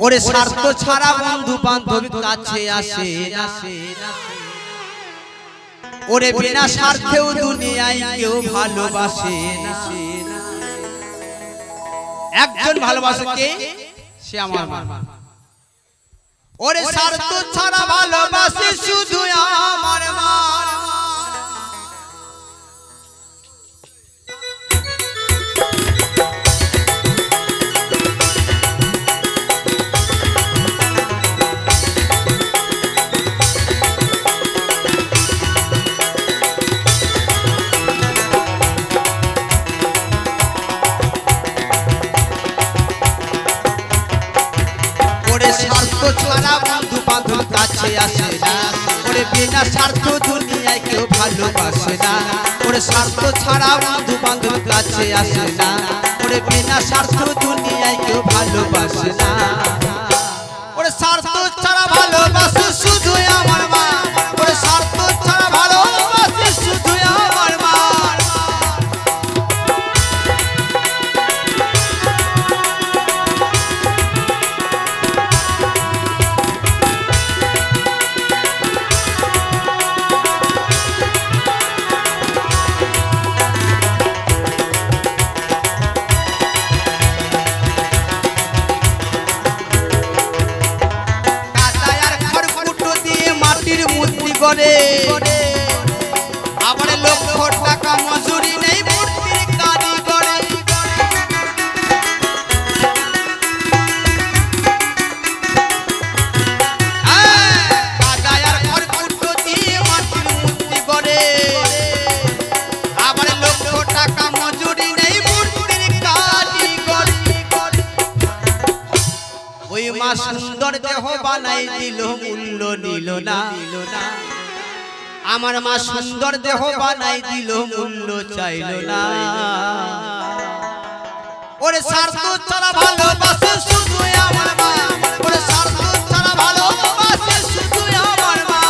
ওরে স্বার্থ ছাড়া বন্ধু বান্ধব কাছে আসে ওরে বিনা স্বার্থেও দুনিয়ায় কেউ ভালোবাসে না একজন ভালোবাসে কে সে আমার মা ওরে স্বার্থ ছাড়া ভালোবাসে শুধু আমার মা ছাড়া বন্ধু বান্ধব কাছে আসে না ওরে বিনা স্বার্থ দুনিয়ায় কেউ ভালোবাসে না ওরে স্বার্থ ছাড়া বন্ধু বান্ধব কাছে আসে না ওরে বিনা স্বার্থ দুনিয়ায় কেউ ভালোবাসে না ওরে স্বার্থ ছাড়া ভালোবাসে শুধু আমার মা ওরে স্বার্থ ছাড়া ভালোবাসে শুধু আমার মা আবার লক্ষ টাকা মজুরি নেই মূর্তির কারিগরে কাদায়ার ঘর কুটো দিয়ে মাটির মূর্তি করে আবার লক্ষ টাকা মজুরি নেই মূর্তির কারিগরে ওই মা সুন্দর দেহ বানাই দিল মূল্য নিল না আমার মা সুন্দর দেহ বানাই দিল মূল্য চাইল না ওরে স্বার্থ ছাড়া ভালোবাসে শুধু আমার মা ওরে স্বার্থ ছাড়া ভালোবাসে শুধু আমার মা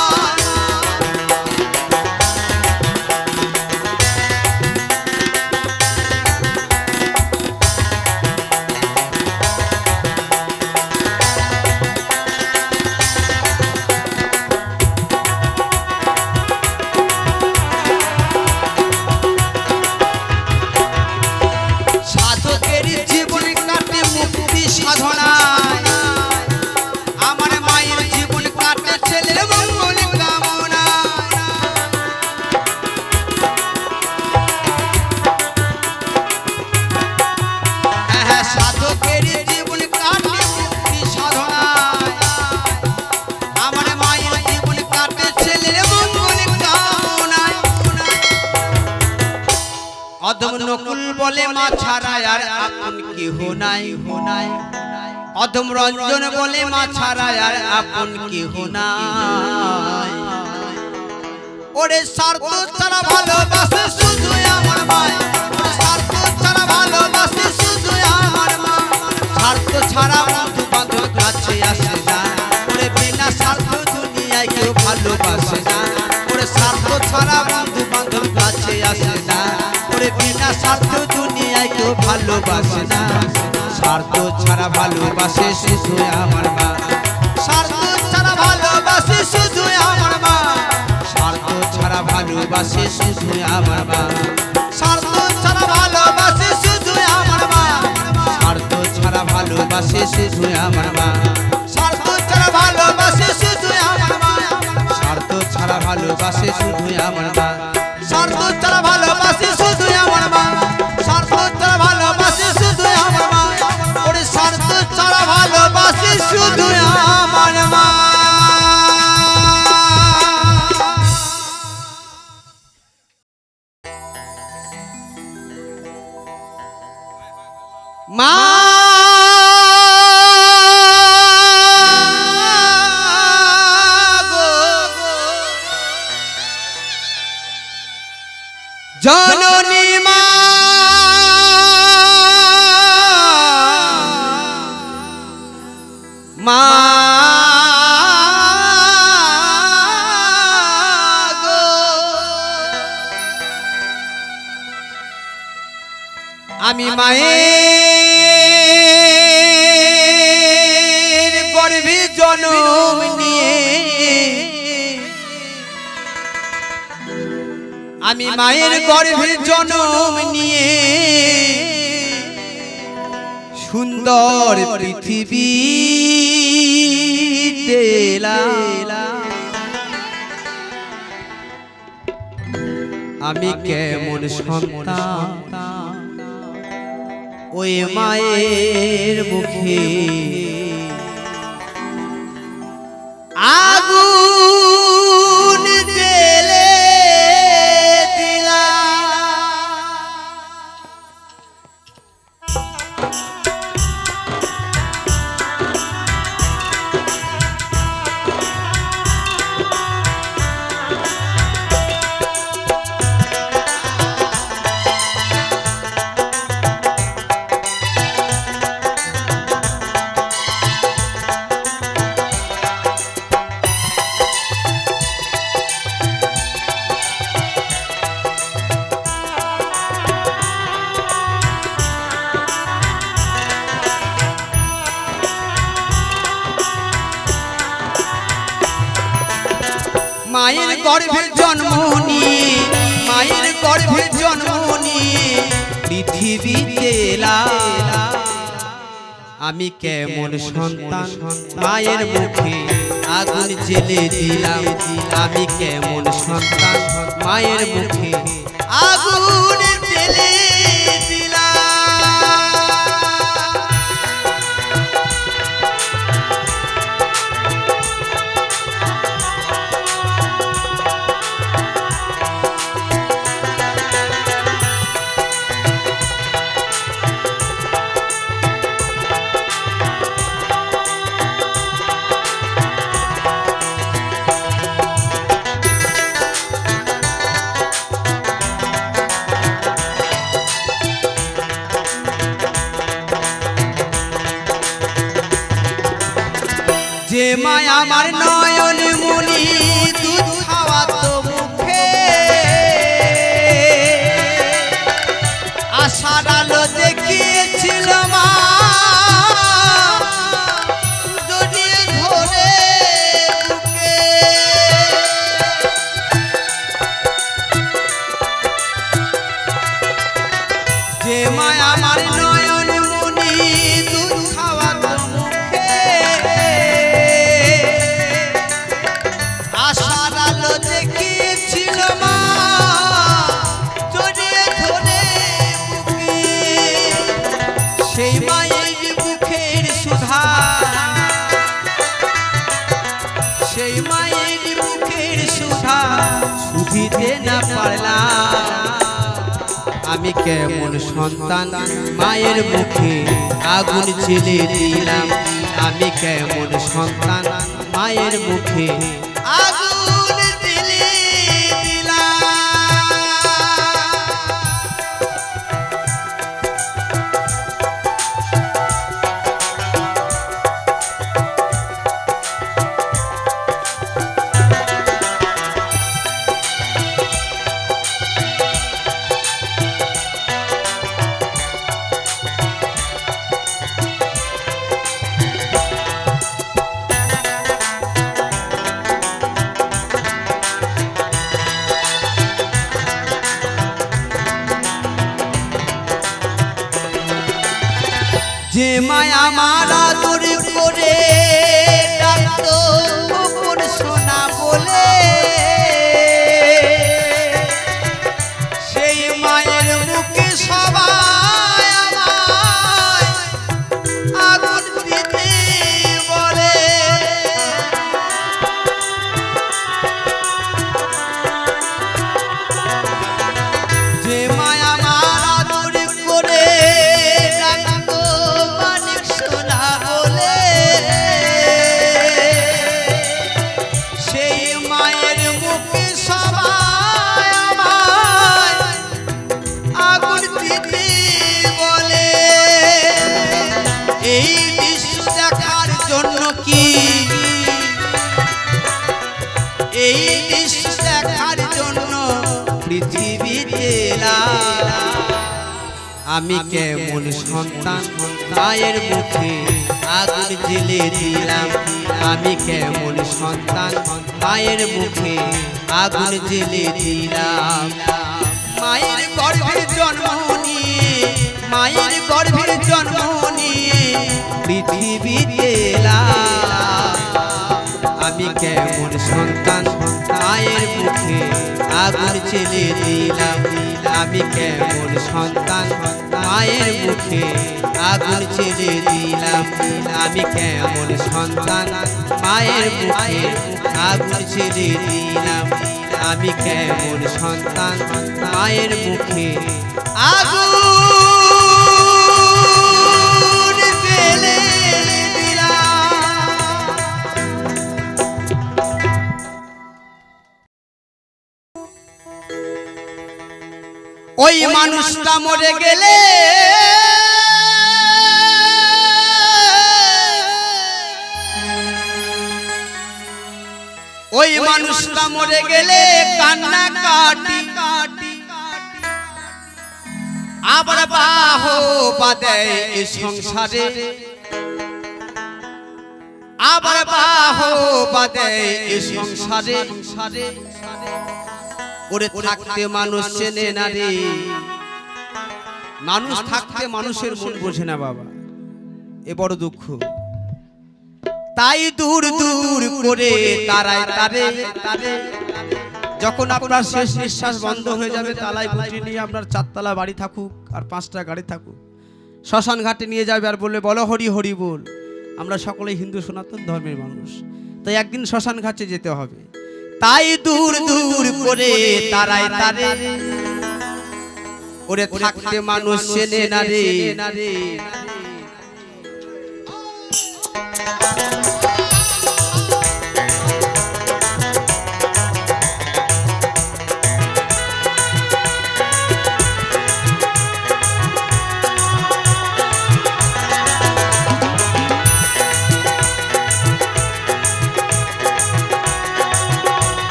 অদম নকুল বলে মা ছাড়া আর আপন কেহ নাই অদম রঞ্জন বলে মা ছাড়া আর আপন কেহ নাই ওরে স্বার্থ ছাড়া ভালোবাসে শুধু আমার মা ওরে স্বার্থ ছাড়া ভালোবাসে শুধু আমার মা স্বার্থ ছাড়া বন্ধু বান্ধব কাছে আসে না ওরে বিনা স্বার্থ দুনিয়ায় কেউ ভালোবাসে না ওরে স্বার্থ ছাড়া বন্ধু বান্ধব কাছে আসে না ওরে বিনা স্বার্থ দুনিয়ায় কেউ ভালোবাসে না স্বার্থ ছাড়া ভালোবাসে শুধু আমার মা স্বার্থ ছাড়া ভালোবাসে শুধু আমার মা স্বার্থ ছাড়া ভালোবাসে শুধু আমার মা স্বার্থ ছাড়া ভালোবাসে শুধু আমার মা স্বার্থ ছাড়া ভালোবাসে শুধু আমার মা স্বার্থ ছাড়া ভালোবাসে শুধু আমার মা স্বার্থ ছাড়া ভালোবাসে শুধু আমার মা স্বার্থ ছাড়া ভালোবাসে শুধু আমার মা স্বার্থ ছাড়া ভালোবাসে শুধু আমার মা ওরে স্বার্থ ছাড়া ভালোবাসে শুধু আমার মা মা জননী মা মা গো আমি মায়ের আমি মায়ের গর্ভে জন্ম নিয়ে সুন্দর পৃথিবী আমি কেমন সন্তান ওই মায়ের মুখে আগুন জ্বেলে দিলাম। মায়ের গর্ভে জন্ম নিয়ে মায়ের গর্ভে জন্ম নিয়ে পৃথিবীতে আমি কেমন সন্তান মায়ের মুখে আগুন জ্বেলে দিলাম। আমি কেমন সন্তান মায়ের মুখে আগুন জ্বেলে দিলাম। যে মায়া আমার নয়ন মনি দুধ খাওয়াতো মুখে আশার আলো দেখিয়েছিল মা জড়িয়ে ধরে বুকে। যে মায়া আমার নয়ন মনি দুধ খাওয়াতো মুখে আশার আলো দেখিয়েছিল মা জড়িয়ে ধরে বুকে। সেই মায়ের মুখের সুধা সেই মায়ের মুখের সুধা শুধিতে না পারলাম। আমি কেমন সন্তান মায়ের মুখে আগুন জ্বেলে দিলাম। আমি কেমন সন্তান মায়ের মুখে আগুন জ্বেলে দিলাম। যে মায়া মারা দূর করে ডাকতো গোপন সোনা বলে সেই মায়ের মুখে সবাই আমায় আগুন দিতে বলে। যে মায়া মারা দূর করে এই দৃশ্য দেখার জন্য কি এই দৃশ্য দেখার জন্য পৃথিবীতে আমি কেমন সন্তান মায়ের মুখে আগুন আগুন জ্বেলে দিলাম আমি কেমন সন্তান মায়ের মুখে আগুন জ্বেলে দিলাম মায়ের গর্ভের জন্ম নিয়ে মায়ের গর্ভের জন্ম নিয়ে পৃথিবীতে এলাম আমি কেমন সন্তান মায়ের মুখে আগুন জ্বেলে দিলাম আমি কেমন সন্তান মায়ের মুখে আগুন জ্বেলে দিলাম আমি কেমন সন্তান মায়ের মুখে আগুন জ্বেলে দিলাম আমি কেমন সন্তান মায়ের মুখে আগুন জ্বেলে ওই মানুষটা মরে গেলে ওই মানুষটা মরে গেলে কান্না কাটি আবার বাহো বাদে এই সংসারে আবার বাহো বাদে এই সংসারে ওরে থাকতে মানুষ চেনে না রে মানুষ থাকতে মানুষের মন বোঝে না বাবা এ বড় দুঃখ তাই দূর দূর করে তারায় তারে যখন আপনার শেষ নিঃশ্বাস বন্ধ হয়ে যাবে তালাই বুঝে নিয়ে আপনার 4 তলা বাড়ি থাকুক আর 5টা গাড়ি থাকুক শ্মশান ঘাটে নিয়ে যাবে আর বলবে বলো হরি হরি বল আমরা সকলেই হিন্দু সনাতন ধর্মের মানুষ তাই একদিন শ্মশান ঘাটে যেতে হবে তাই দূর দূর করে তারায় তারে ওরে থাকতে মানুষ চেনে না রে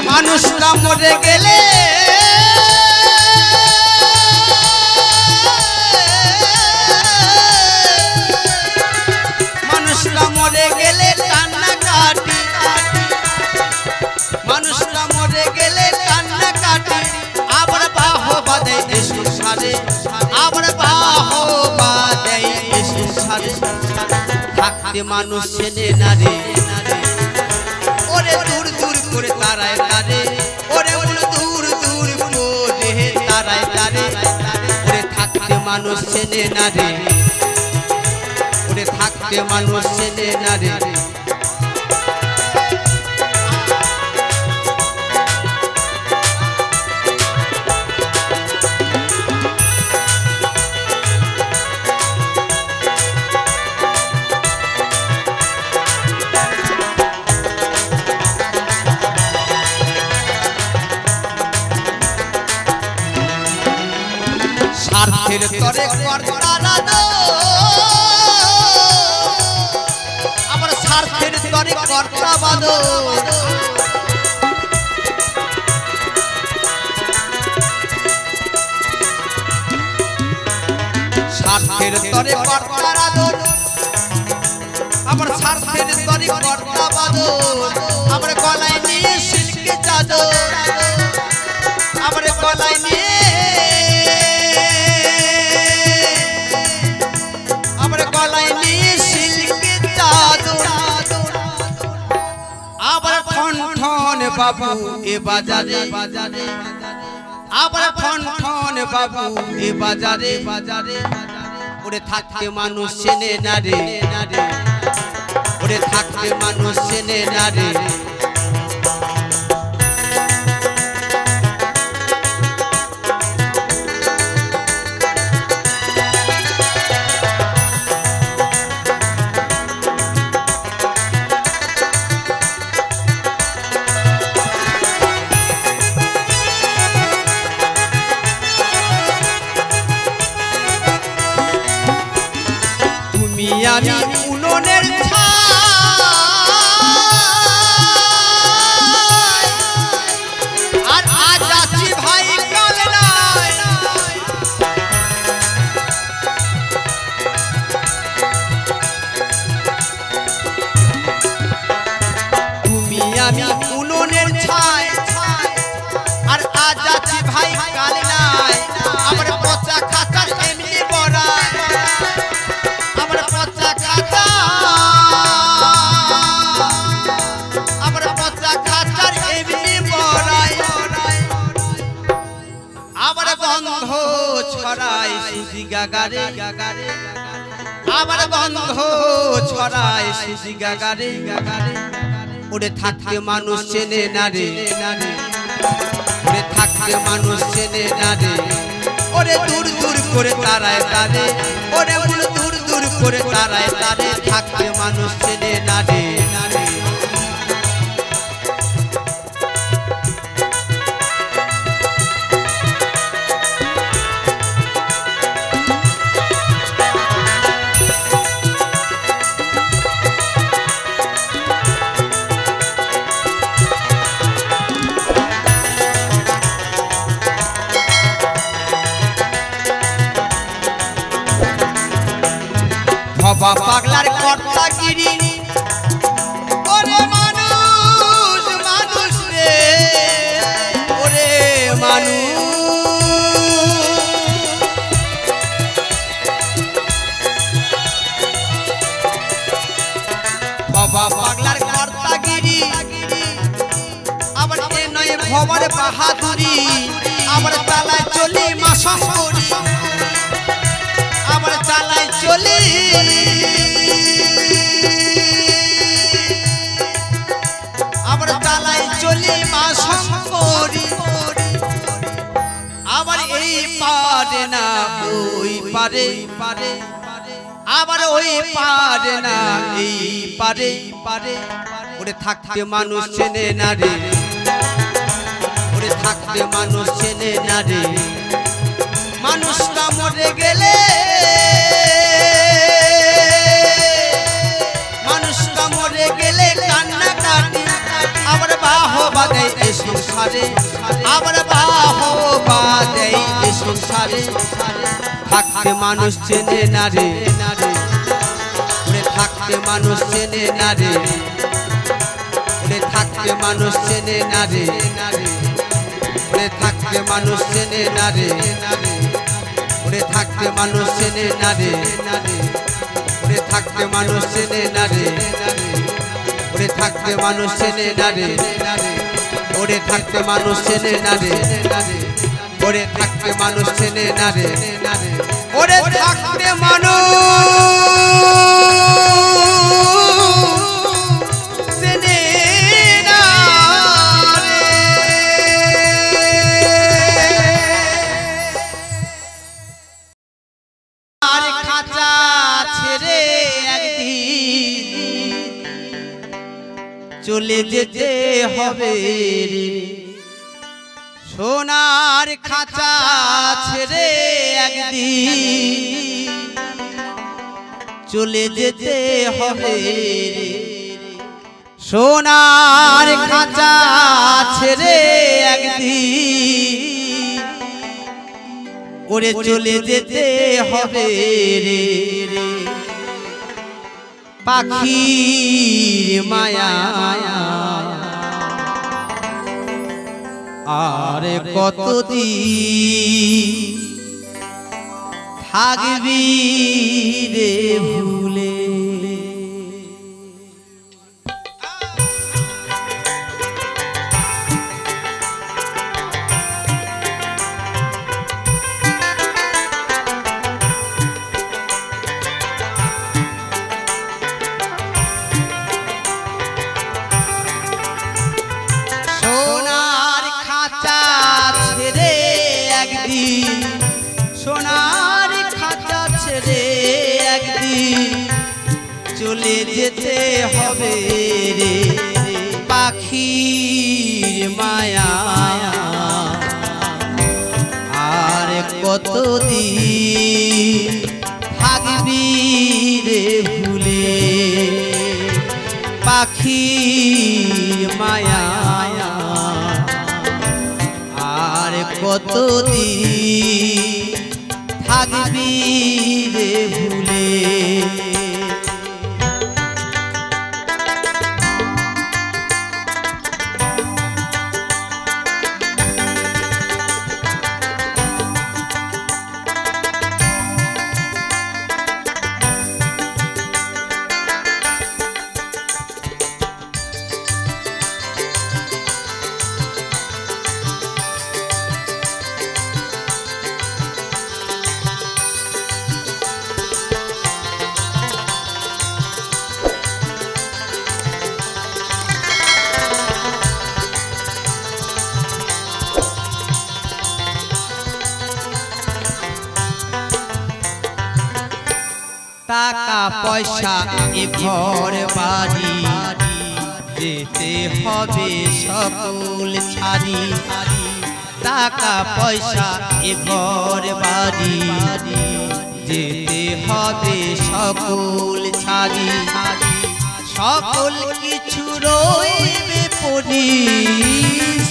মানুষটা মরে গেলে মানুষটা মরে গেলে কান্না কাটি মানুষটা মরে গেলে কান্না কাটি আবার বাহো বাদে এই সংসারে আবার বাহো বাদে এই সংসারে থাকতে মানুষ চেনে না রে ওরে দূর দূর করে তারায় তারে ওরে দূর দূর করে তারায় তারে ওরে থাকতে মানুষ চেনে না রে ওরে থাকতে মানুষ চেনে না রে স্বার্থের তরে কর্তারা দো আবার স্বার্থের তরে কর্তা বাদো স্বার্থের তরে কর্তারা দো আবার স্বার্থের তরে কর্তা বাদো আবার গলায় নিয়ে সিল্কি চাদর আবার গলায় নিয়ে বাবু এ বাজারে আবার ঠন ঠন বাবু এ বাজারে ওরে থাকতে মানুষ চেনে না রে ওরে থাকতে মানুষ চেনে না রে আমি উনুনের ছাই আর ছড়ায় সুজি গাগারে আবার গন্ধ ছড়ায় সুজি গাগারে ওরে থাকতে মানুষ চেনে না রে ওরে থাকতে মানুষ চেনে না রে ওরে দূর দূর করে তারায় তারে ওরে দূর দূর করে তারায় তারে থাকতে মানুষ চেনে না রে ভবা পাগলার কর্তাগিরি ওরে মানুষ মানুষ রে ওরে মানুষ ভবা পাগলার কর্তাগিরি আবার এ নয় ভবার বাহাদুরি আবার তালায় চলি মাসা করি আবার চালাই চলি আবার চালাই চলি মা শঙ্করী আবার এই পারে না ওই পারে আবার ওই পারে না এই পারে ওরে থাকতে মানুষ চেনে না রে ওরে থাকতে মানুষ চেনে না রে মানুষটা মরে গেলে মানুষটা মরে গেলে কান্না কাটি আবার বাহবা দেয় এই সংসারে আবার বাহবা দেয় এই সংসারে থাকতে মানুষ চেনে না রে ওরে থাকতে মানুষ চেনে না রে ওরে থাকতে মানুষ চেনে না রে ওরে থাকতে মানুষ চেনে না রে ওরে থাকতে মানুষ চেনে না রে ওরে থাকতে মানুষ চেনে না রে ওরে থাকতে মানুষ চেনে না রে ওরে থাকতে মানুষ চেনে না রে ওরে থাকতে মানুষ চেনে না রে ওরে থাকতে মানুষ চেনে না রে আর খাঁচা ছেড়ে একদিন চলে যেতে হবে রে সোনার খাঁচা ছেড়ে একদিন চলে যেতে হবে রে সোনার খাঁচা ছেড়ে একদিন ওরে চলে যেতে হবে রে পাখির মায়া আর কতদিন থাকবি রে ভুলে সোনার খাঁচা ছেড়ে একদিন সোনার খাঁচা ছেড়ে একদিন চলে যেতে হবে রে পাখির মায়া আর কতদিন থাকবি রে ভুলে পাখির মায়া আর কতদিন থাকবি রে ভুলে টাকা পয়সা এ ঘর বাড়ি যেতে হবে সকল ছাড়ি টাকা পয়সা এ ঘর বাড়ি যেতে হবে সকল ছাড়ি সকল কিছু রইবে পড়ি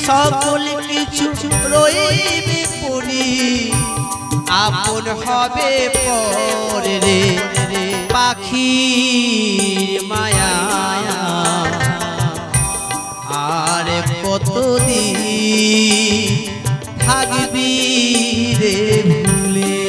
সকল কিছু রইবে পড়ি আপন হবে পরে রে পাখির মায়া আর কতদিন থাকবি রে ভুলে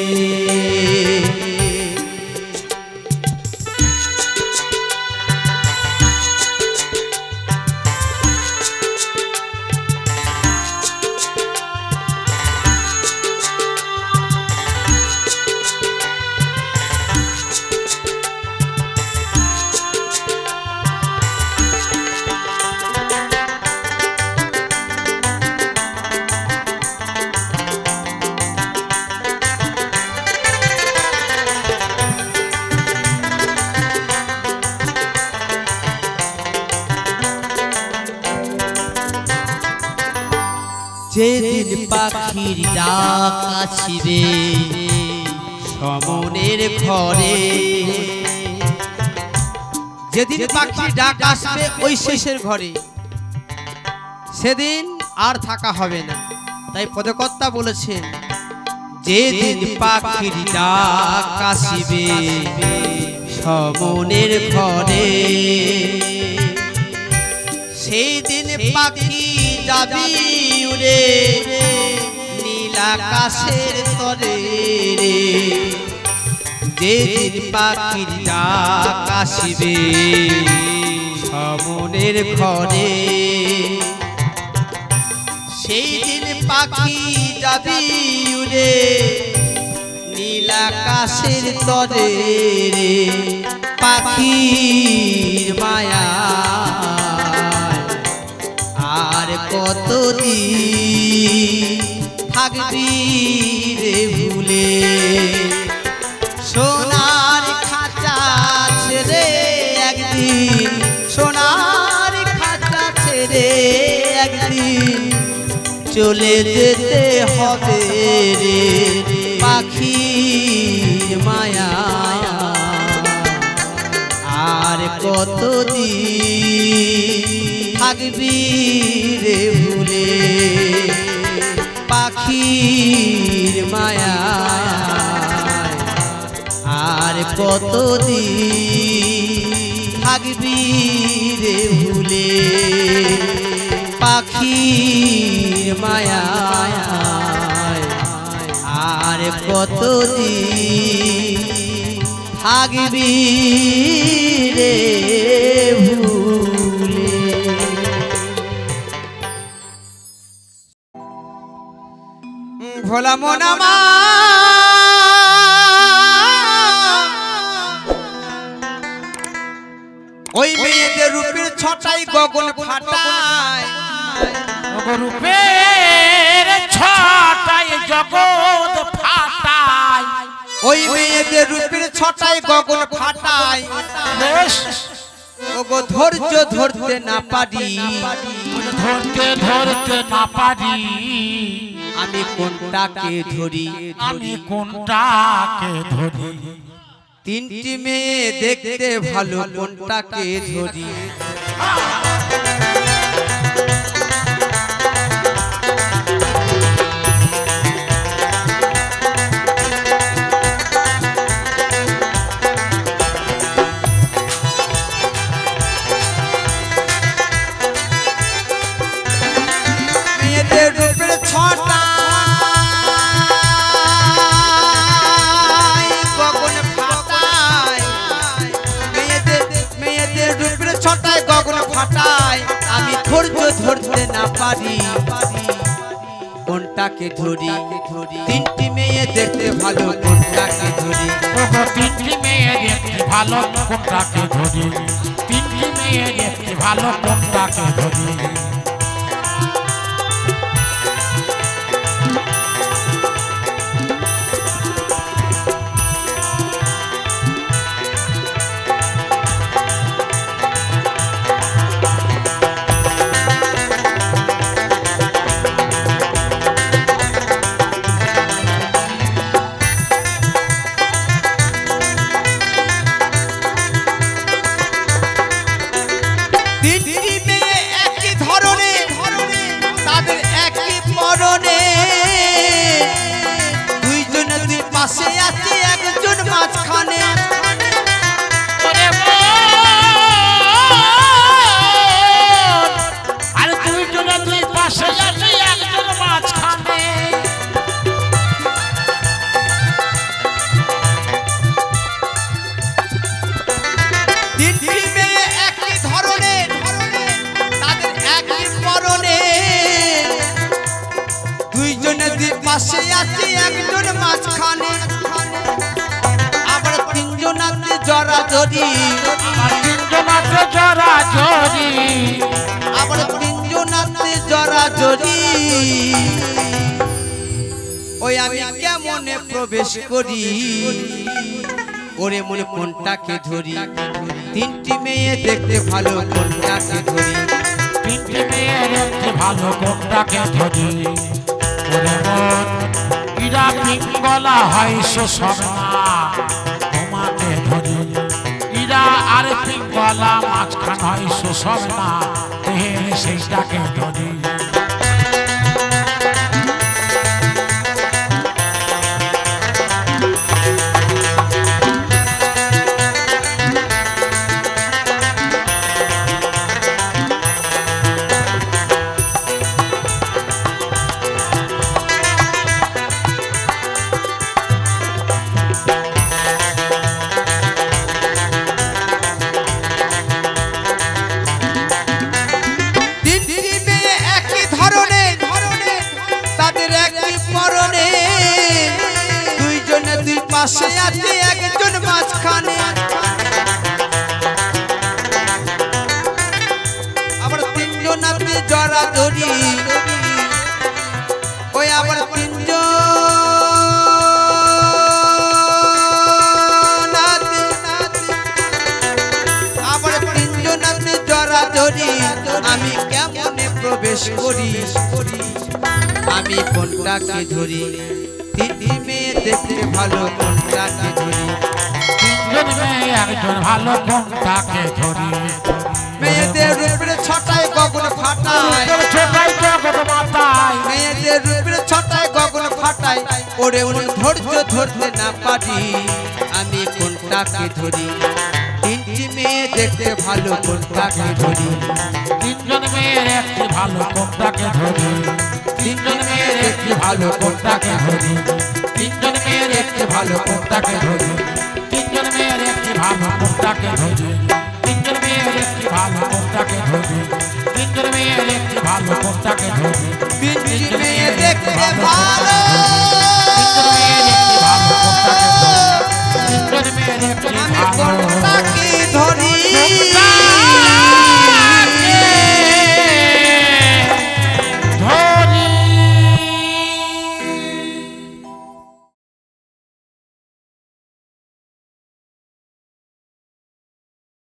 যেদিন পাখির ডাক আসিবে সমনের ঘরে যেদিন পাখির ডাক আসবে ওই শেষের ঘরে সেদিন আর থাকা হবে না তাই পদকর্তা বলেছেন যেদিন পাখির ডাক আসিবে সমনের ঘরে সেই দিন পাখি যাবি উড়ে নীল আকাশের তরে রে যেদিন পাখির ডাক আসিবে সমনের ঘরে সেই দিন পাখি যাবি উড়ে নীল আকাশের তরে রে পাখির মায়া আর কতদিন থাকবি রে ভুলে সোনার খাঁচা ছেড়ে একদিন সোনার খাঁচা ছেড়ে একদিন চলে যেতে হবে রে পাখির মায়া আর কতদিন থাকবি রে ভুলে পাখির মায়া আর কতদিন থাকবি রে ভুলে পাখির মায়া আর কতদিন থাকবি রে ভুলে ভোলা মনামা ওই মেয়েদের রূপের ছটাই গগন ফাটায় রূপের ছটাই জগৎ ফাটায় ওই মেয়েদের রূপের ছটাই গগন ফাটায় ওগো ধৈর্য ধরতে না পারি ধরতে না পারি আমি কোনটাকে ধরি আমি কোনটাকে ধরি তিনটি মেয়ে দেখতে ভালো কোনটাকে ধরি মেয়েদের রূপের ছটা আমি ধৈর্য ধরতে না পারি কোনটাকে ধরি তিনটি মেয়ে দেখতে ভালো কোনটাকে ধরি তিনটি মেয়ে দেখতে ভালো কোনটাকে ধরি তিনটি মেয়ে দেখতে ভালো কোনটাকে ধরি পাশে আছে একজন মাঝখানে ওরে আর দুইজন দুই পাশে আছে একজন মাঝখানে তিনটি মেয়ে একই ধরনের তাদের একই পরনে দুইজনে দুই পাশে আছে একজন মাঝখানে আবার তিনজন আছে জড়াজড়ি আবার তিনজন আছে জড়াজড়ি ওই আমি কেমনে প্রবেশ করি ওরে মনে কোনটাকে ধরি তিনটি মেয়ে দেখতে ভালো কোনটাকে ধরি তিনটি মেয়ে দেখতে ভালো কোনটাকে ধরি ওরে মন ইরা পিঙ্গলা হয় শোষণ না তোমাকে ধরি ইরা আর পিঙ্গলা মাঝখান হয় শোষণ না দেহের সেইটাকে ধরি পাশে আছে একজন মাঝখানে আবার তিনজন আছে জড়াজড়ি ওই আবার তিনজন আবার তিনজন আছে জড়াজড়ি আমি কেমনে প্রবেশ করি আমি কোনটাকে ধরি তিনটি মেয়ে দেখতে ভালো কোনটাকে ধরি তিনজন মেয়ে একজন ভালো কোনটাকে ধরি মেয়েদের রূপের ছটায় গগন ফাটায় ছোটাই জগৎ মাতায় মেয়েদের রূপের ছটায় গগন ফাটায় ওরে ওরে ধৈর্য ধরতে না পারি আমি কোনটাকে ধরি তিনটি মেয়ে দেখতে ভালো কোনটাকে ধরি তিনজন মেয়ের একটি ভালো কোনটাকে ধরি তিনজন মেয়ের একটি ভালো কোনটাকে ধরি তিনজন মেয়ের একটি ভালো কোনটাকে ধরি তিনজন মেয়ের একটি ভালো কোনটাকে ধরি তিনজন মেয়ের একটি ভালো কোনটাকে ধরি তিনজন মেয়ের একটি ভালো কোনটাকে ধরি তিনটি মেয়ে দেখতে ভালো তিনজন মেয়ের একটি ভালো কোনটাকে ধরি তিনজন মেয়ের একটি ভালো